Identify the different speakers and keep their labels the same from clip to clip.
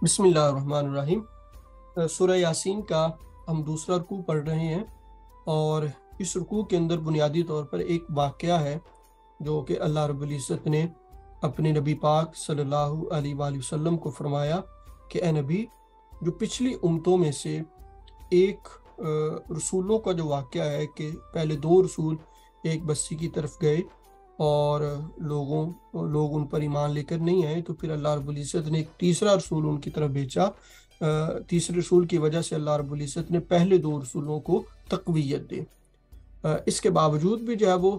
Speaker 1: بسم اللہ الرحمن الرحیم۔ سورہ یاسین کا ہم دوسرا رکوع پڑھ رہے ہیں، اور اس رکوع کے اندر بنیادی طور پر ایک واقعہ ہے جو کہ اللہ رب العزت نے اپنے نبی پاک صلی اللہ علیہ وآلہ وسلم کو فرمایا کہ اے نبی، جو پچھلی امتوں میں سے ایک رسولوں کا جو واقعہ ہے کہ پہلے دو رسول ایک بستی کی طرف گئے اور لوگ ان پر ایمان لے کر نہیں آئے، تو پھر اللہ رب العزت نے ایک تیسرا رسول ان کی طرف بھیجا۔ تیسرے رسول کی وجہ سے اللہ رب العزت نے پہلے دو رسولوں کو تقویت دی۔ اس کے باوجود بھی جو ہے وہ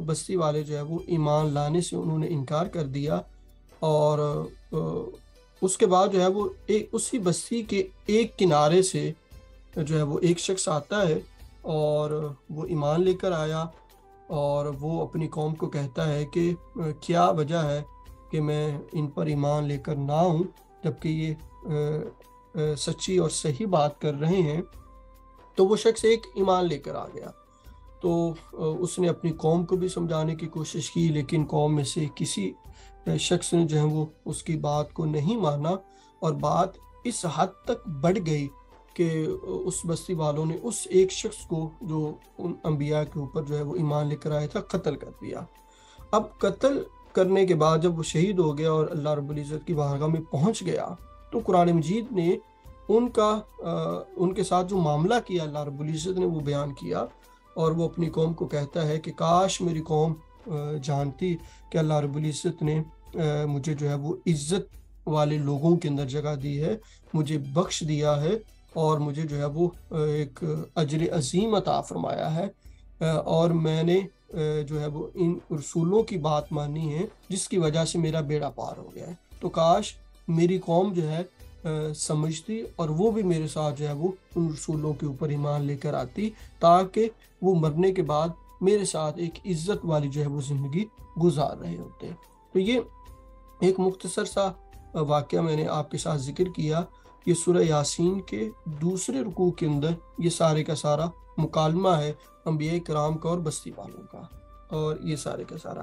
Speaker 1: بستی والے جو ہے وہ ایمان لانے سے انہوں نے انکار کر دیا، اور اس کے بعد جو ہے وہ اسی بستی کے ایک کنارے سے جو ہے وہ ایک شخص آتا ہے اور وہ ایمان لے کر آیا، اور وہ اپنی قوم کو کہتا ہے کہ کیا وجہ ہے کہ میں ان پر ایمان لے کر نہ ہوں، جبکہ یہ سچی اور صحیح بات کر رہے ہیں۔ تو وہ شخص ایک ایمان لے کر آ گیا، تو اس نے اپنی قوم کو بھی سمجھانے کی کوشش کی، لیکن قوم میں سے کسی شخص نے جو ہے وہ اس کی بات کو نہیں مانا، اور بات اس حد تک بڑھ گئی کہ اس بستی والوں نے اس ایک شخص کو جو ان انبیاء کے اوپر جو ہے وہ ایمان لے کر آیا تھا قتل کر دیا۔ اب قتل کرنے کے بعد جب وہ شہید ہو گیا اور اللہ رب العزت کی بارگاہ میں پہنچ گیا، تو قرآن مجید نے ان کے ساتھ جو معاملہ کیا اللہ رب العزت نے وہ بیان کیا، اور وہ اپنی قوم کو کہتا ہے کہ کاش میری قوم جانتی کہ اللہ رب العزت نے مجھے جو ہے وہ عزت والے لوگوں کے اندر جگہ دی ہے، مجھے بخش دیا ہے، اور مجھے جو ہے وہ ایک اجر عظیم عطا فرمایا ہے، اور میں نے جو ہے وہ ان رسولوں کی بات مانی ہے جس کی وجہ سے میرا بیڑا پار ہو گیا ہے۔ تو کاش میری قوم جو ہے سمجھتی، اور وہ بھی میرے ساتھ جو ہے وہ ان رسولوں کے اوپر ایمان لے کر آتی، تاکہ وہ مرنے کے بعد میرے ساتھ ایک عزت والی جو ہے وہ زندگی گزار رہے ہوتے۔ تو یہ ایک مختصر سا واقعہ میں نے آپ کے ساتھ ذکر کیا۔ یہ سورہ یاسین کے دوسرے رکوع کے اندر یہ سارے کا سارا مکالمہ ہے انبیاء کرام کا اور بستی والوں کا، اور یہ سارے کا سارا۔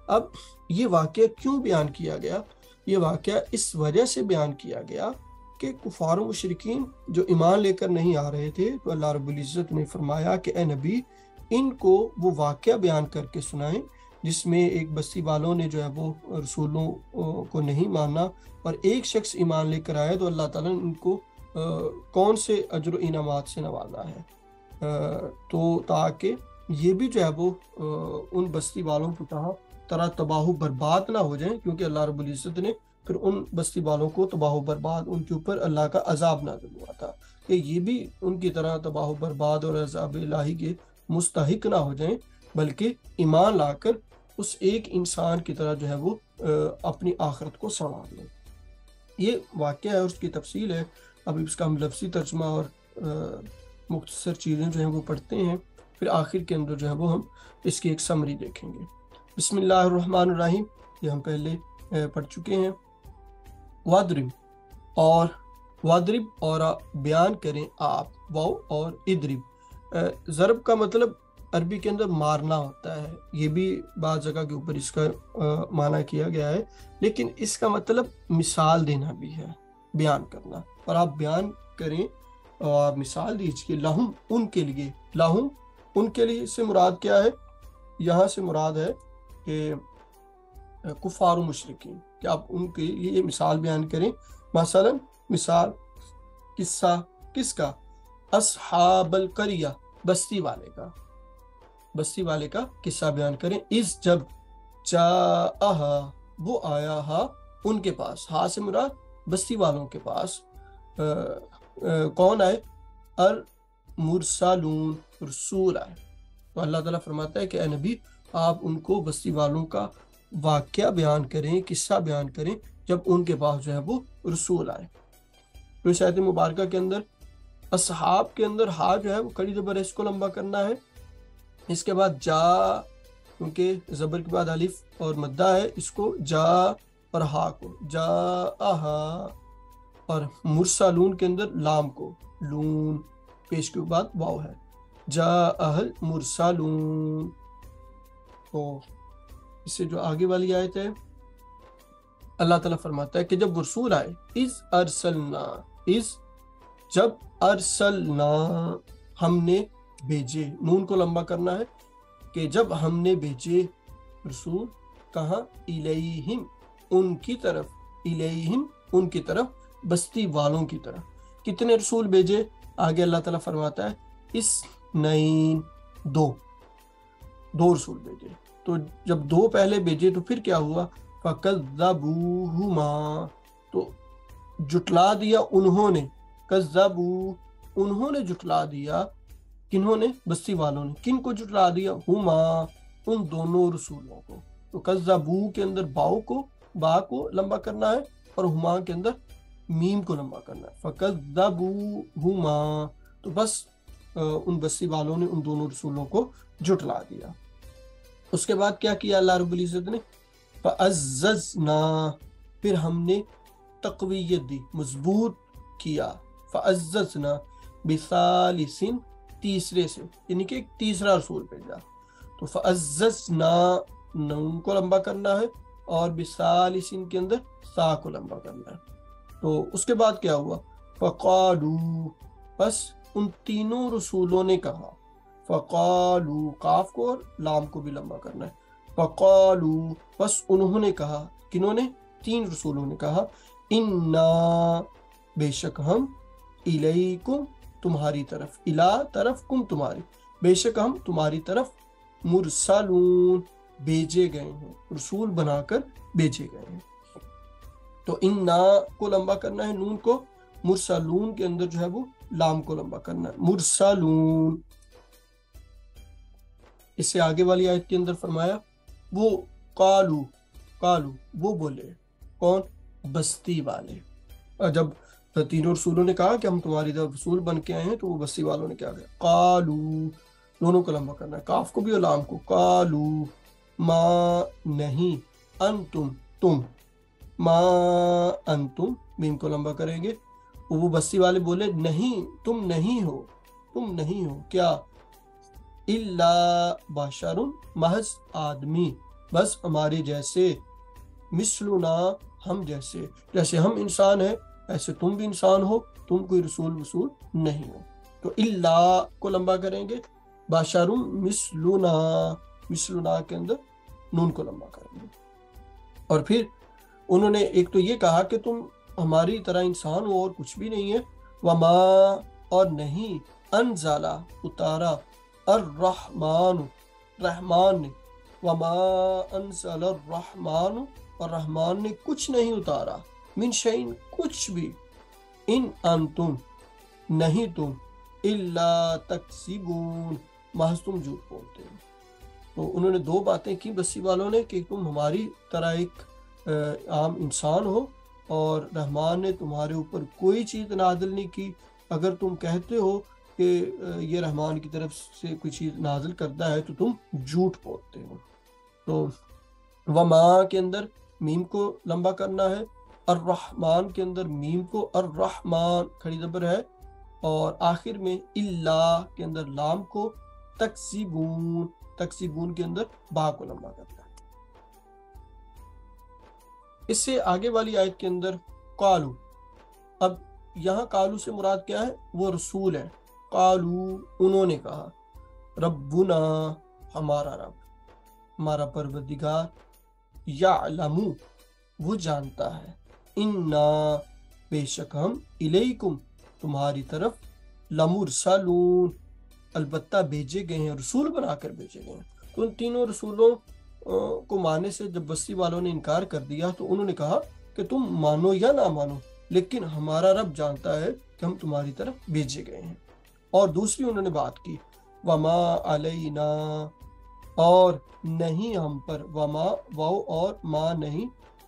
Speaker 1: اب یہ واقعہ کیوں بیان کیا گیا؟ یہ واقعہ اس وجہ سے بیان کیا گیا کہ کفار و مشرکین جو ایمان لے کر نہیں آ رہے تھے، تو اللہ رب العزت نے فرمایا کہ اے نبی، ان کو وہ واقعہ بیان کر کے سنائیں جس میں ایک بستی والوں نے جو ہے وہ رسولوں کو نہیں مانا اور ایک شخص ایمان لے کر آیا، تو اللہ تعالیٰ نے ان کو کون سے اجر و انعامات سے نوازا ہے، تو تاکہ یہ بھی جو ہے وہ ان بستی والوں کی طرح تباہ و برباد نہ ہو جائیں، کیونکہ اللہ رب العزت نے پھر ان بستی والوں کو تباہ و برباد، ان کے اوپر اللہ کا عذاب نازل ہوا تھا کہ یہ بھی ان کی طرح تباہ و برباد اور عذاب الہی کے مستحق نہ ہو جائیں، بلکہ ایمان لا کر اس ایک انسان کی طرح جو ہے وہ اپنی آخرت کو سنوار لیں۔ یہ واقعہ ہے اور اس کی تفصیل ہے۔ ابھی اس کا ہم لفظی ترجمہ اور مختصر چیزیں جو ہیں وہ پڑھتے ہیں، پھر آخر کے اندر جو ہے وہ ہم اس کی ایک سمری دیکھیں گے۔ بسم اللہ الرحمن الرحیم، یہ ہم پہلے پڑھ چکے ہیں۔ وادرب اور بیان کریں آپ، واو اور ادرب۔ ضرب کا مطلب عربی کے اندر مارنا ہوتا ہے، یہ بھی بعض جگہ کے اوپر اس کا معنی کیا گیا ہے، لیکن اس کا مطلب مثال دینا بھی ہے، بیان کرنا۔ اور آپ بیان کریں اور آپ مثال دیجئے، لہم ان کے لیے، لہم ان کے لیے سے مراد کیا ہے؟ یہاں سے مراد ہے کہ کفار و مشرکین، کہ آپ ان کے لیے مثال بیان کریں۔ مثلا مثال قصہ کس کا؟ اصحاب القریہ، بستی والے کا قصہ بیان کریں۔ اس جب جاءہا، وہ آیا ہا ان کے پاس، ہا سے مراد بستی والوں کے پاس۔ کون آئے؟ المرسلون، رسول آئے۔ تو اللہ تعالیٰ فرماتا ہے کہ اے نبی، آپ ان کو بستی والوں کا واقعہ بیان کریں، قصہ بیان کریں جب ان کے پاس جو ہے وہ رسول آئے۔ تو اس آیت مبارکہ کے اندر اصحاب کے اندر ہا جو ہے وہ کڑی زبر ہے، اس کو لمبا کرنا ہے۔ اس کے بعد جا، کیونکہ زبر کے بعد الف اور مدہ ہے، اس کو جا اور ہا کو جا آہا، اور مرسلون کے اندر لام کو لون، پیش کے بعد واو ہے، جا اہل مرسلون۔ تو اس سے جو آگے والی آیت ہے اللہ تعالیٰ فرماتا ہے کہ جب رسول آئے، جب ارسلنا ہم نے بھیجے، نون کو لمبا کرنا ہے کہ جب ہم نے بھیجے رسول، کہاں؟ الیہم، ان کی طرف، الیہم ان کی طرف، بستی والوں کی طرف۔ کتنے رسول بھیجے؟ آگے اللہ تعالیٰ فرماتا ہے اثنین، دو رسول بھیجے۔ تو جب دو پہلے بھیجے تو پھر کیا ہوا؟ فَكَذَّبُوهُمَا، تو جٹلا دیا انہوں نے، کذبو انہوں نے جٹلا دیا، کنہوں نے؟ بستی والوں نے۔ کن کو جٹلا دیا؟ ہما، ان دونوں رسولوں کو۔ تو کذبو کے اندر با کو لمبا کرنا ہے، اور ہما کے اندر میم کو لمبا کرنا ہے، فَكَذَّبُوهُمَا، تو بس ان بستی والوں نے ان دونوں رسولوں کو جٹلا دیا۔ اس کے بعد کیا کیا اللہ رب العزت نے؟ فَعَزَّزْنَا، پھر ہم نے تقویت دی، مضبوط کیا، فَعَزَّزْنَا بِثَالِثٍ، تیسرے سے، یعنی کہ ایک تیسرا رسول بھیجا۔ تو فَعَزَّزْنَا نون کو لمبا کرنا ہے، اور بِثَالِثٍ کے اندر سا کو لمبا کرنا ہے۔ تو اس کے بعد کیا ہوا؟ فَقَالُوا، بس ان تینوں رسولوں نے کہا، فَقَالُوا، کاف کو اور لام کو بھی لمبا کرنا ہے، فَقَالُوا، بس انہوں نے کہا، کنہوں نے؟ تین رسولوں نے کہا، اِنَّا، بے شک ہم، اِلَيْكُمْ، تمہاری طرف، اِلَا طرف، کم تمہاری، بے شک ہم تمہاری طرف، مرسلون، بھیجے گئے ہیں، رسول بنا کر بھیجے گئے ہیں۔ تو اِنَّا کو لمبا کرنا ہے نون کو، مرسلون کے اندر جو ہے وہ لام کو لمبا کرنا ہے، مرسلون۔ اس سے آگے والی آیت کے اندر فرمایا وہ قالو وہ بولے، کون؟ بستی والے۔ اور جب تینوں رسولوں نے کہا کہ ہم تمہاری طرف رسول بن کے آئے ہیں، تو وہ بستی والوں نے کیا کہا؟ قالو، دونوں کو لمبا کرنا ہے، کاف کو بھی اور لام کو، قالو ما، نہیں، انتم، تم، ما انتم، میم کو لمبا کریں گے، وہ بستی والے بولے نہیں، تم نہیں ہو، کیا؟ الا بشر، محض آدمی، بس ہمارے جیسے، مثلنا، ہم جیسے ہم انسان ہیں ایسے تم بھی انسان ہو، تم کوئی رسول نہیں ہو۔ تو الا کو لمبا کریں گے، بشر مثلنا کے اندر نون کو لمبا کریں گے۔ اور پھر انہوں نے ایک تو یہ کہا کہ تم ہماری طرح انسان ہو اور کچھ بھی نہیں ہے، وما، اور نہیں، انزلہ، اتارا، الرحمن، رحمان نے، وما انزل الرحمن، اور رحمان نے کچھ نہیں اتارا، من شیء، کچھ بھی، ان انتم، نہیں تم، الا تکذبون، محض تم جھوٹ بولتے ہو۔ تو انہوں نے دو باتیں کی بستی والوں نے، کہ تم ہماری طرح ایک عام انسان ہو، اور رحمان نے تمہارے اوپر کوئی چیز نازل نہیں کی، اگر تم کہتے ہو کہ یہ رحمان کی طرف سے کوئی چیز نازل کرتا ہے تو تم جھوٹ بولتے ہو۔ تو وما کے اندر میم کو لمبا کرنا ہے، الرحمن کے اندر میم کو، الرحمن کھڑی زبر ہے، اور آخر میں اللہ کے اندر لام کو، تکذبون کے اندر با کو لمبا کرنا ہے۔ اس سے آگے والی آیت کے اندر قالو، اب یہاں قالو سے مراد کیا ہے؟ وہ رسول ہے۔ قالو، انہوں نے کہا، ربنا، ہمارا رب، ہمارا پروردگار، یعلم، وہ جانتا ہے، انا، بے شک ہم، الیکم، تمہاری طرف، لمرسلون، البتہ بھیجے گئے ہیں، رسول بنا کر بھیجے گئے ہیں۔ تو ان تینوں رسولوں کو ماننے سے جب بستی والوں نے انکار کر دیا تو انہوں نے کہا کہ تم مانو یا نہ مانو، لیکن ہمارا رب جانتا ہے کہ ہم تمہاری طرف بھیجے گئے ہیں۔ اور دوسری انہوں نے بات کی، وما علینا، اور نہیں ہم پر، وما واو اور ما نہیں،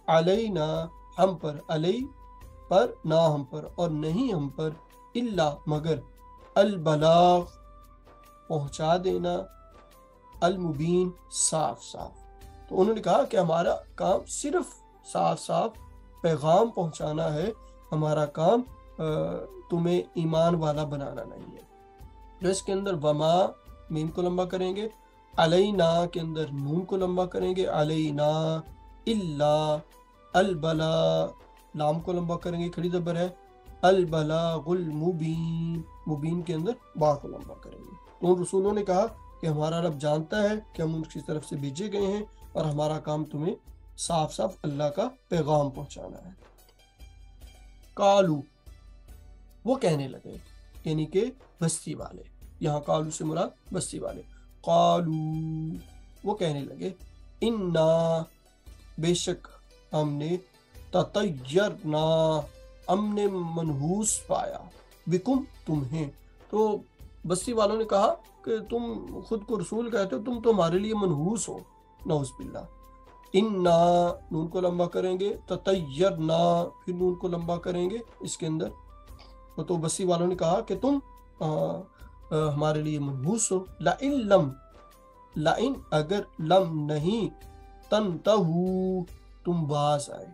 Speaker 1: علینا ہم پر، علی پر، نہ ہم پر، اور نہیں ہم پر، الا مگر، البلاغ پہنچا دینا، المبین صاف صاف۔ تو انہوں نے کہا کہ ہمارا کام صرف صاف صاف پیغام پہنچانا ہے، ہمارا کام تمہیں ایمان والا بنانا نہیں ہے۔ جو اس کے اندر وما میم کو لمبا کریں گے، علینا کے اندر نون کو لمبا کریں گے، علینا، الا البلا لام کو لمبا کریں گے کھڑی زبر ہے، البلاغ المبین مبین کے اندر با کو لمبا کریں گے۔ تو ان رسولوں نے کہا کہ ہمارا رب جانتا ہے کہ ہم ان کی طرف سے بھیجے گئے ہیں اور ہمارا کام تمہیں صاف صاف اللہ کا پیغام پہنچانا ہے۔ قالو وہ کہنے لگے، یعنی کہ بستی والے، یہاں قالو سے مراد بستی والے، قالو وہ کہنے لگے، انا بے شک ہم نے، تطیرنا ہم نے منحوس پایا، بکم تمہیں۔ تو بستی والوں نے کہا کہ تم خود کو رسول کہتے ہو، تم تو ہمارے لیے منحوس ہو، نعوذ باللہ۔ انا نون کو لمبا کریں گے، تطیرنا پھر نون کو لمبا کریں گے اس کے اندر۔ تو بستی والوں نے کہا کہ تم ہمارے لیے منحوس ہو، لئن اگر لم نہیں، تنتہو تم باز آئے،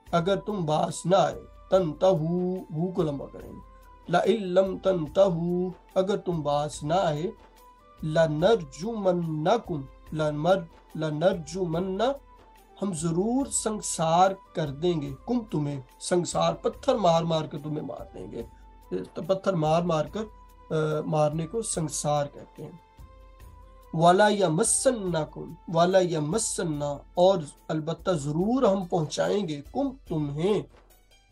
Speaker 1: اگر تم باز نہ آئے، تنتہو ہو کو لمبا کریں گے، لئن لم تنتہو اگر تم باز نہ آئے، لنرجمنکم لنرجمن ہم ضرور سنسار کر دیں گے، کم تمہیں، سنسار پتھر مار مار کر تمہیں مار دیں گے، پتھر مار مار کر مارنے کو سنسار کہتے ہیں۔ وَلَا يَمَسَّنَّكُمْ وَلَا يَمَسَّنَّا اور البتہ ضرور ہم پہنچائیں گے، کم تمہیں،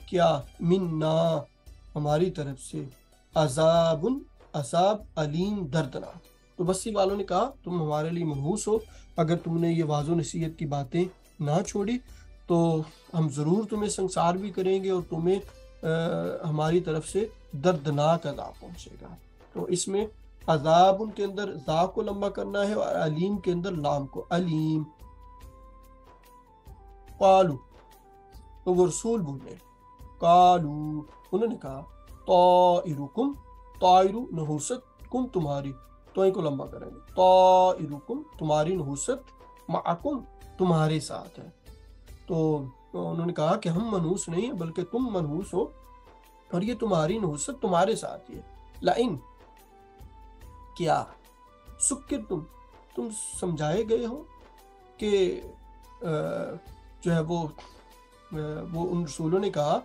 Speaker 1: کیا، منا ہماری طرف سے، عذاب علیم دردناک۔ تو بستی والوں نے کہا تم ہمارے لیے منحوس ہو، اگر تم نے یہ واضح نصیحت کی باتیں نہ چھوڑی تو ہم ضرور تمہیں سنسار بھی کریں گے اور تمہیں ہماری طرف سے دردناک عذاب پہنچے گا۔ تو اس میں عذاب ان کے اندر ذا کو لمبا کرنا ہے اور علیم کے اندر لام کو، علیم۔ قالو تو وہ رسول بولے، قالو انہوں نے کہا، طائرکم طائرو نحوست، کم تمہاری، تو کو لمبا کریں گے، طائرکم تمہاری نحوست، معکم تمہارے ساتھ ہے۔ تو انہوں نے کہا کہ ہم منحوس نہیں ہیں بلکہ تم منحوس ہو اور یہ تمہاری نحوست تمہارے ساتھ ہی ہے۔ لئن کیا، سکر تم سمجھائے گئے ہو کہ جو ہے وہ ان رسولوں نے کہا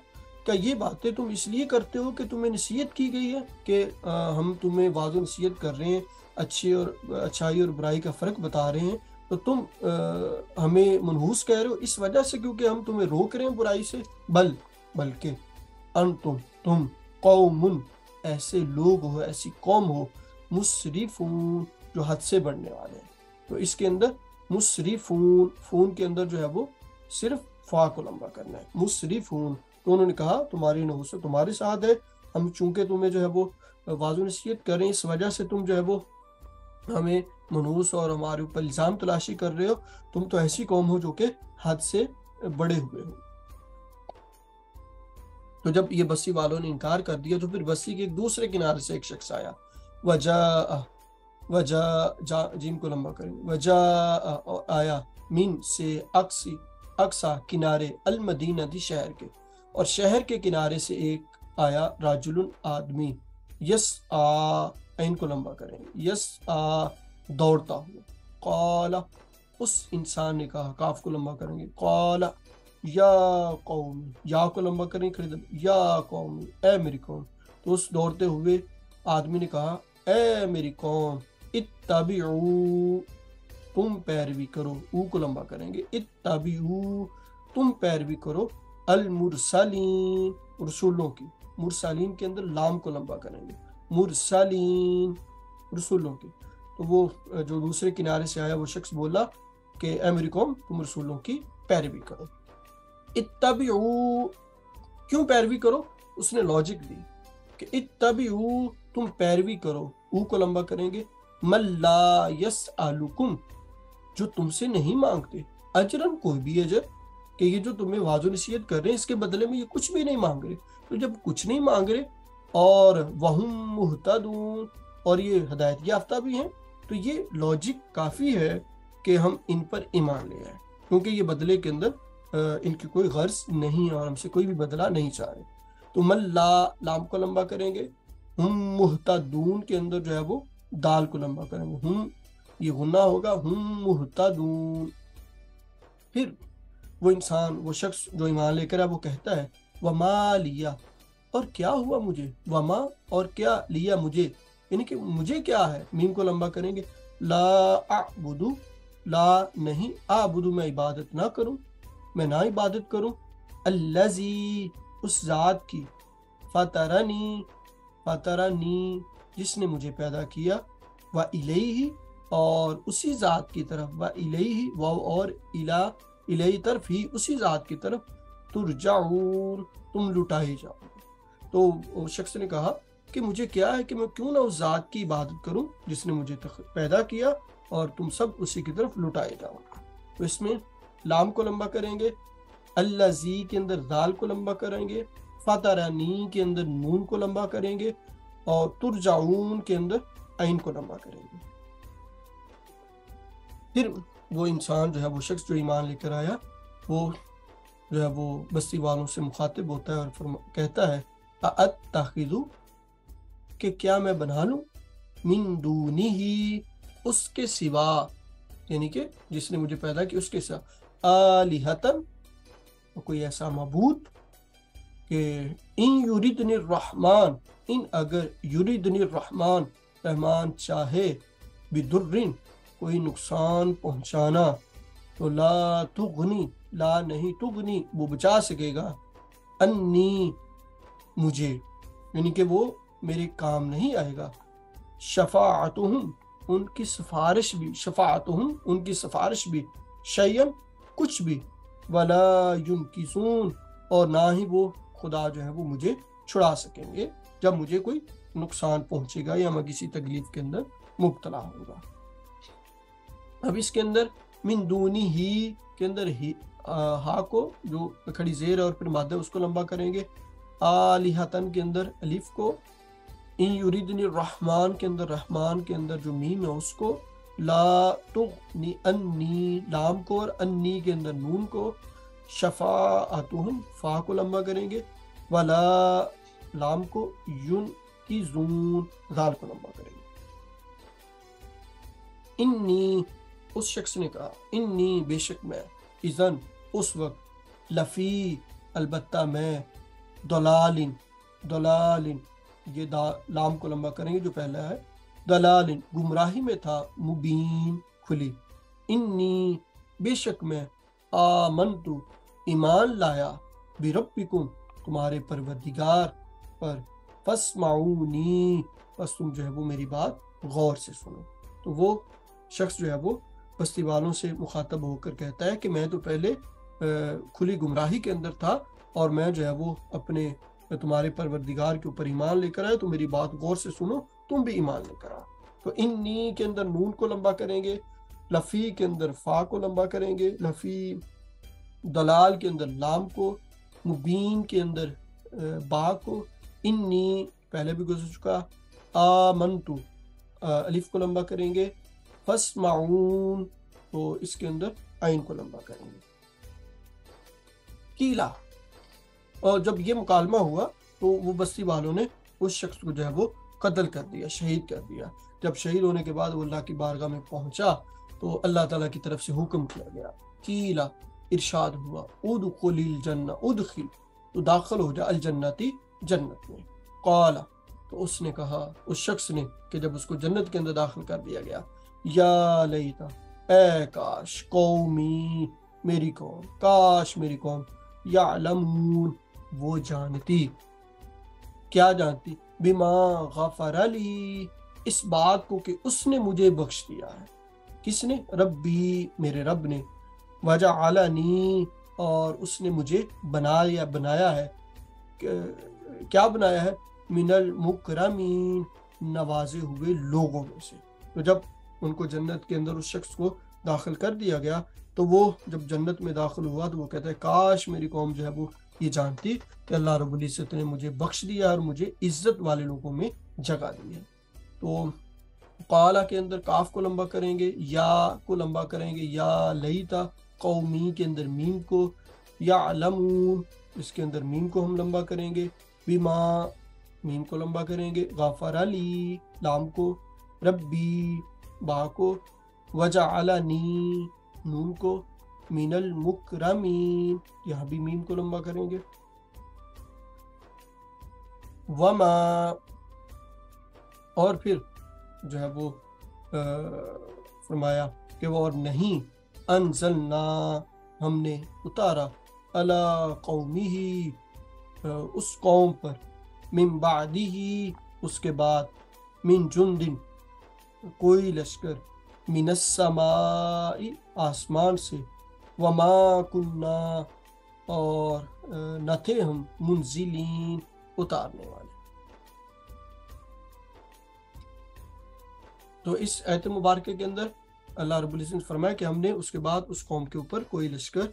Speaker 1: کہ یہ باتیں تم اس لیے کرتے ہو کہ تمہیں نصیحت کی گئی ہے کہ ہم تمہیں واضح نصیحت کر رہے ہیں، اچھائی اور برائی کا فرق بتا رہے ہیں، تو تم ہمیں منحوس کہہ رہے ہو اس وجہ سے کیونکہ ہم تمہیں روک رہے ہیں برائی سے، بلکہ انتم تم قوم ایسے لوگ ہو، ایسی قوم ہو، مسرفون جو حد سے بڑھنے والے ہیں۔ تو اس کے اندر مسرفون، فون کے اندر جو ہے وہ صرف فا کو لمبا کرنا ہے، مسرفون۔ تو انہوں نے کہا تمہاری نحوست تمہارے ساتھ ہے، ہم چونکہ تمہیں جو ہے وہ واضح نصیحت کر رہے ہیں اس وجہ سے تم جو ہے وہ ہمیں منحوس اور ہمارے اوپر الزام تلاشی کر رہے ہو، تم تو ایسی قوم ہو جو کہ حد سے بڑے ہوئے ہو۔ تو جب یہ بستی والوں نے انکار کر دیا تو پھر بستی کے ایک دوسرے کنارے سے ایک شخص آیا، وجا جیم کو لمبا کریں، وجا آیا، من سے اقصا کنارے، المدینہ دی شہر کے، اور شہر کے کنارے سے ایک آیا، راجل آدمی، یس عین کو لمبا کریں گے، یس دوڑتا ہوا، قال اس انسان نے کہا، کاف کو لمبا کریں گے، قال یا قوم، یا کو لمبا کریں گے، یا قوم اے میری قوم۔ تو اس دوڑتے ہوئے آدمی نے کہا اے میری قوم، اتبعو تم پیروی کرو، او کو لمبا کریں گے، اتبعو تم پیروی کرو، المرسلین رسولوں کی، مرسلین کے اندر لام کو لمبا کریں گے، مرسلین رسولوں کی۔ تو وہ جو دوسرے کنارے سے آیا وہ شخص بولا کہ اے میری قوم تم رسولوں کی پیروی کرو۔ اتبعو کیوں پیروی کرو؟ اس نے لاجک دی کہ اتبعو تم پیروی کرو، او کو لمبا کریں گے، من لا یسألکم جو تم سے نہیں مانگتے، اجرن کوئی بھی اجر، کہ یہ جو تمہیں واضح نصیحت کر رہے ہیں اس کے بدلے میں یہ کچھ بھی نہیں مانگ رہے۔ تو جب کچھ نہیں مانگ رہے اور وہم مہتدون اور یہ ہدایت یافتہ بھی ہیں تو یہ لاجک کافی ہے کہ ہم ان پر ایمان لے آئیں، کیونکہ یہ بدلے کے اندر ان کی کوئی غرض نہیں اور ہم سے کوئی بھی بدلہ نہیں چاہ رہے۔ تو من لا لام کو لمبا کریں گے، ہم مہتدون کے اندر جو ہے وہ دال کو لمبا کریں گے، ہم یہ غنہ ہوگا، ہم مہتدون۔ پھر وہ انسان، وہ شخص جو ایمان لے کر ہے، وہ کہتا ہے وما لیا، اور کیا ہوا مجھے، وما اور کیا، لیا مجھے، یعنی کہ مجھے کیا ہے، میم کو لمبا کریں گے، لا اعبدو، لا نہیں، اعبدو میں عبادت نہ کروں، میں نہ عبادت کروں، الذی اس ذات کی، فطرنی، فطرنی جس نے مجھے پیدا کیا، و الیہ اور اسی ذات کی طرف، و الیہ و اور الیہ طرف ہی، اسی ذات کی طرف، ترجعون تم لٹائے جاؤ۔ تو شخص نے کہا کہ مجھے کیا ہے کہ میں کیوں نہ اس ذات کی عبادت کروں جس نے مجھے پیدا کیا، اور تم سب اسی کی طرف لٹائے جاؤ۔ تو اس میں لام کو لمبا کریں گے، الذی کے اندر دال کو لمبا کریں گے، فطرنی کے اندر نون کو لمبا کریں گے، اور ترجعون کے اندر عین کو لمبا کریں گے۔ پھر وہ انسان جو ہے، وہ شخص جو ایمان لے کر آیا، وہ جو ہے وہ بستی والوں سے مخاطب ہوتا ہے اور کہتا ہے اَأَتَّخِذُ کہ کیا میں بنا لوں، من دونہ اس کے سوا، یعنی کہ جس نے مجھے پیدا کیا اس کے سوا، آلہتن کوئی ایسا معبود، کہ ان یریدنی الرحمن، ان اگر یریدنی الرحمن رحمان چاہے، بدرن کوئی نقصان پہنچانا، تو لا تغنی، لا نہیں، تغنی وہ بچا سکے گا، انی مجھے، یعنی کہ وہ میرے کام نہیں آئے گا، شفاعتہم ان کی سفارش بھی، شفاعتہم ان کی سفارش بھی، شیئن کچھ بھی، ولا ینقذون اور نہ ہی وہ خدا جو ہے وہ مجھے چھڑا سکیں گے جب مجھے کوئی نقصان پہنچے گا یا میں کسی تکلیف کے اندر مبتلا ہوگا۔ اب اس کے اندر من دونی ہی کے اندر ہی ہا کو جو کھڑی زیر ہے اور پھر مادہ اس کو لمبا کریں گے، آلہتن کے اندر الف کو، ان یریدنی الرحمن کے اندر رحمان کے اندر جو میم ہے اس کو، لا تغنی انی لام کو اور انی کے اندر نون کو، شفاعتہم فا کو لمبا کریں گے، ولا لام کو، ینقذون ذال کو لمبا کریں گے۔ انی اس شخص نے کہا، انی بے شک میں، اذن اس وقت، لفی البتہ میں، دلالن، دلالن یہ لام کو لمبا کریں گے جو پہلا ہے، دلالن گمراہی میں تھا، مبین کھلی، انی بے شک میں، آمنتو ایمان لایا، بربکم تمہارے پروردگار پر، فاسمعونی بس تم جو ہے وہ میری بات غور سے سنو۔ تو وہ شخص جو ہے وہ بستی والوں سے مخاطب ہو کر کہتا ہے کہ میں تو پہلے کھلی گمراہی کے اندر تھا، اور میں جو ہے وہ اپنے تمہارے پروردگار کے اوپر ایمان لے کر آیا، تو میری بات غور سے سنو، تم بھی ایمان لے کر آؤ۔ تو انی کے اندر نون کو لمبا کریں گے، لفی کے اندر فا کو لمبا کریں گے، لفی، دلال کے اندر لام کو، مبین کے اندر با کو، انی پہلے بھی گزر چکا، آمنتو الف کو لمبا کریں گے، فاسمعون تو اس کے اندر عین کو لمبا کریں گے۔ قیلا، اور جب یہ مکالمہ ہوا تو وہ بستی والوں نے اس شخص کو جو ہے وہ قتل کر دیا، شہید کر دیا۔ جب شہید ہونے کے بعد وہ اللہ کی بارگاہ میں پہنچا تو اللہ تعالیٰ کی طرف سے حکم کیا گیا، قیلا ارشاد ہوا، ادخل الجنہ، ادخل تو داخل ہو جا، الجنتی جنت میں، قالا تو اس نے کہا، اس شخص نے، کہ جب اس کو جنت کے اندر داخل کر دیا گیا، یا لیتا اے کاش، قومی میری قوم، کاش میری قوم، یعلمون وہ جانتی، کیا جانتی، بما غفر لی اس بات کو کہ اس نے مجھے بخش دیا ہے، کس نے، ربی میرے رب نے، وجعلنی اور اس نے مجھے بنایا ہے، کیا بنایا ہے، من المکرمین نوازے ہوئے لوگوں میں سے۔ تو جب ان کو جنت کے اندر اس شخص کو داخل کر دیا گیا تو وہ جب جنت میں داخل ہوا تو وہ کہتا ہے کاش میری قوم جو ہے وہ یہ جانتی کہ اللہ رب العزت نے مجھے بخش دیا اور مجھے عزت والے لوگوں میں جگہ دی ہے۔ تو قالا کے اندر کاف کو لمبا کریں گے، یا کو لمبا کریں گے، یا لیتا، قومی کے اندر میم کو، یعلمون اس کے اندر میم کو ہم لمبا کریں گے، بما میم کو لمبا کریں گے، غفر علی لام کو، ربی با کو، وجعلنی نون کو، من المکرمین، یہاں بھی میم کو لمبا کریں گے، وما، اور پھر جو ہے وہ فرمایا کہ وہ اور نہیں، انزلنا، ہم نے اتارا، علی قومہ، اس قوم پر، من بعدہ، اس کے بعد، من جندن، کوئی لشکر، من السماء، آسمان سے، وما کننا، اور نہ تھے ہم، منزلین، اتارنے والے۔ تو اس آیت مبارکہ کے اندر اللہ رب العزت نے فرمایا کہ ہم نے اس کے بعد اس قوم کے اوپر کوئی لشکر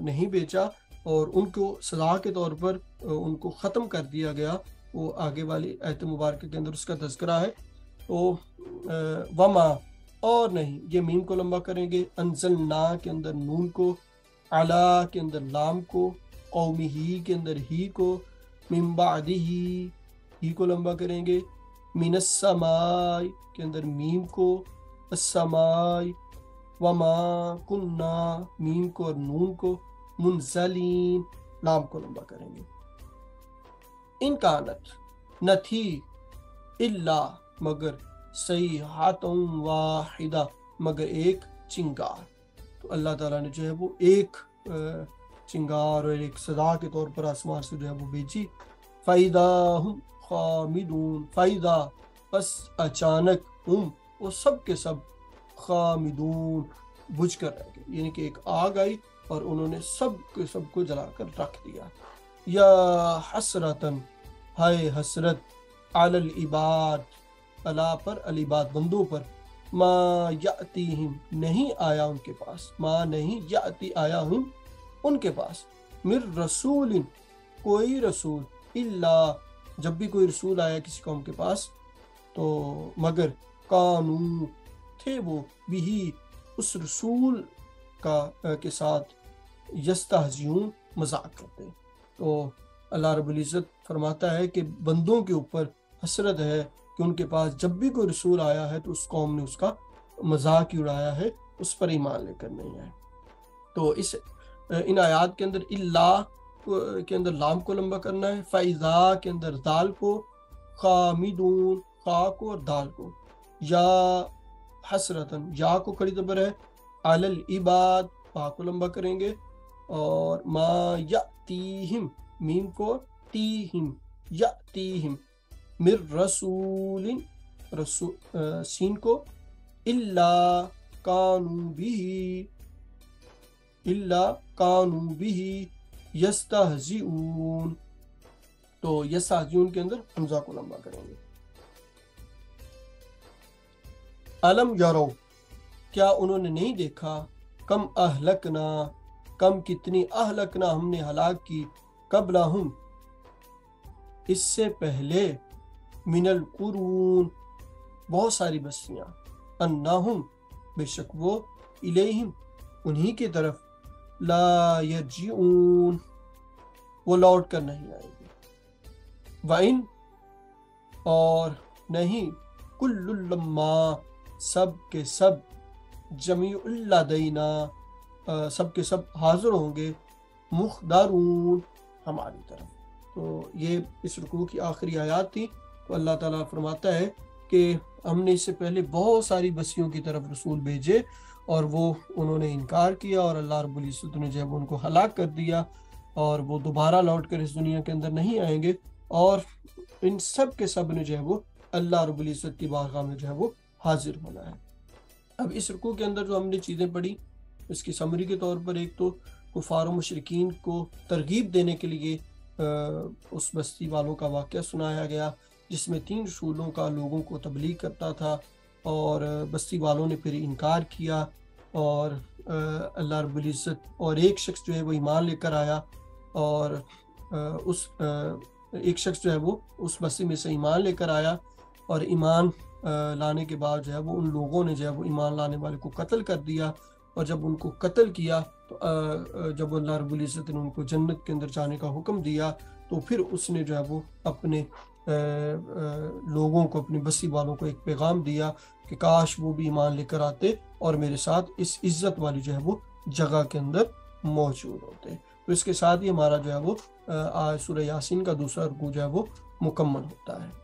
Speaker 1: نہیں بھیجا، اور ان کو سزا کے طور پر ان کو ختم کر دیا گیا۔ وہ آگے والی آیت مبارکہ کے اندر اس کا تذکرہ ہے۔ تو وما، اور نہیں، یہ میم کو لمبا کریں گے، انزلنا کے اندر نون کو، علا کے اندر لام کو، قومی ہی کے اندر ہی کو، من بعدہ ہی کو لمبا کریں گے، من السماء کے اندر میم کو، السماء، وما کننا، میم کو اور نون کو، منزلین، لام کو لمبا کریں گے۔ ان کانت، نہ تھی، الا، مگر، صیحۃ واحدہ، مگر ایک چنگار۔ تو اللہ تعالیٰ نے جو ہے وہ ایک چنگار اور ایک صدا کے طور پر آسمان سے جو ہے وہ بھیجی۔ فَإِذَا هُمْ خَامِدُونَ، فَإِذَا، بس اچانک، ہم، وہ سب کے سب، خامدون، بجھ کر رہ گئے، یعنی کہ ایک آگ آئی اور انہوں نے سب کے سب کو جلا کر رکھ دیا۔ یا حسرتن، ہائے حسرت، علی العباد، اللہ پر، العباد، بندوں پر، ما یاتیہم، نہیں آیا ان کے پاس، ما نہیں، یاتی، آیا ہم ان کے پاس، من رسول، کوئی رسول، الا، جب بھی کوئی رسول آیا کسی قوم کے پاس تو مگر، کانو، تھے وہ، بھی، اس رسول کے ساتھ، یستہزئون، مذاق کرتے۔ تو اللہ رب العزت فرماتا ہے کہ بندوں کے اوپر حسرت ہے کہ ان کے پاس جب بھی کوئی رسول آیا ہے تو اس قوم نے اس کا مذاق ہی اڑایا ہے، اس پر ایمان لے کر نہیں آئے۔ تو ان آیات کے اندر اللہ کے اندر لام کو لمبا کرنا ہے، فَإِذَا کے اندر دال کو، خامدون، خا کو اور دال کو، یا حسرتن، یا کو کڑی زبر ہے، علی العباد، با کو لمبا کریں گے، اور ما یاتیہم، میم کو، تیہم، یاتیہم، من رسول، سین کو، الا کانوا به، الا کانوا به یستہزئون، تو یستہزئون کے اندر حمزہ کو لمبا کریں گے۔ الم یرو، کیا انہوں نے نہیں دیکھا، کم اہلکنا، کم کتنی، اہلکنا ہم نے ہلاک کی، قبلہم، اس سے پہلے، من القرون، بہت ساری بستیاں، انہم، بے شک وہ، الیہم، انہی کی طرف، لا یرجعون، وہ لوٹ کر نہیں آئیں گے، وَإِن، اور نہیں، کل لما، سب کے سب، جمیع لدینا، سب کے سب حاضر ہوں گے، محضرون، ہماری طرف۔ تو یہ اس رکوع کی آخری آیات تھی۔ تو اللہ تعالیٰ فرماتا ہے کہ ہم نے اس سے پہلے بہت ساری بستیوں کی طرف رسول بھیجے اور وہ انہوں نے انکار کیا، اور اللہ رب العزت نے جب ان کو ہلاک کر دیا، اور وہ دوبارہ لوٹ کر اس دنیا کے اندر نہیں آئیں گے، اور ان سب کے سب نے جو ہے وہ اللہ رب العزت کی بارگاہ میں جو ہے وہ حاضر ہونا ہے۔ اب اس رکوع کے اندر جو ہم نے چیزیں پڑھی، اس کی سمری کے طور پر، ایک تو کفار و مشرکین کو ترغیب دینے کے لیے اس بستی والوں کا واقعہ سنایا گیا، جس میں 3 رسولوں کا لوگوں کو تبلیغ کرتا تھا، اور بستی والوں نے پھر انکار کیا، اور اللہ رب العزت، اور ایک شخص جو ہے وہ ایمان لے کر آیا، اور اس ایک شخص جو ہے وہ اس بستی میں سے ایمان لے کر آیا، اور ایمان لانے کے بعد جو ہے وہ ان لوگوں نے جو ہے وہ ایمان لانے والے کو قتل کر دیا، اور جب ان کو قتل کیا تو جب اللہ رب العزت نے ان کو جنت کے اندر جانے کا حکم دیا، تو پھر اس نے جو ہے وہ اپنے لوگوں کو، اپنی بستی والوں کو ایک پیغام دیا کہ کاش وہ بھی ایمان لے کر آتے اور میرے ساتھ اس عزت والی جو ہے وہ جگہ کے اندر موجود ہوتے ہیں۔ تو اس کے ساتھ ہی ہمارا جو ہے وہ سورہ یاسین کا دوسرا رکوع جو ہے وہ مکمل ہوتا ہے۔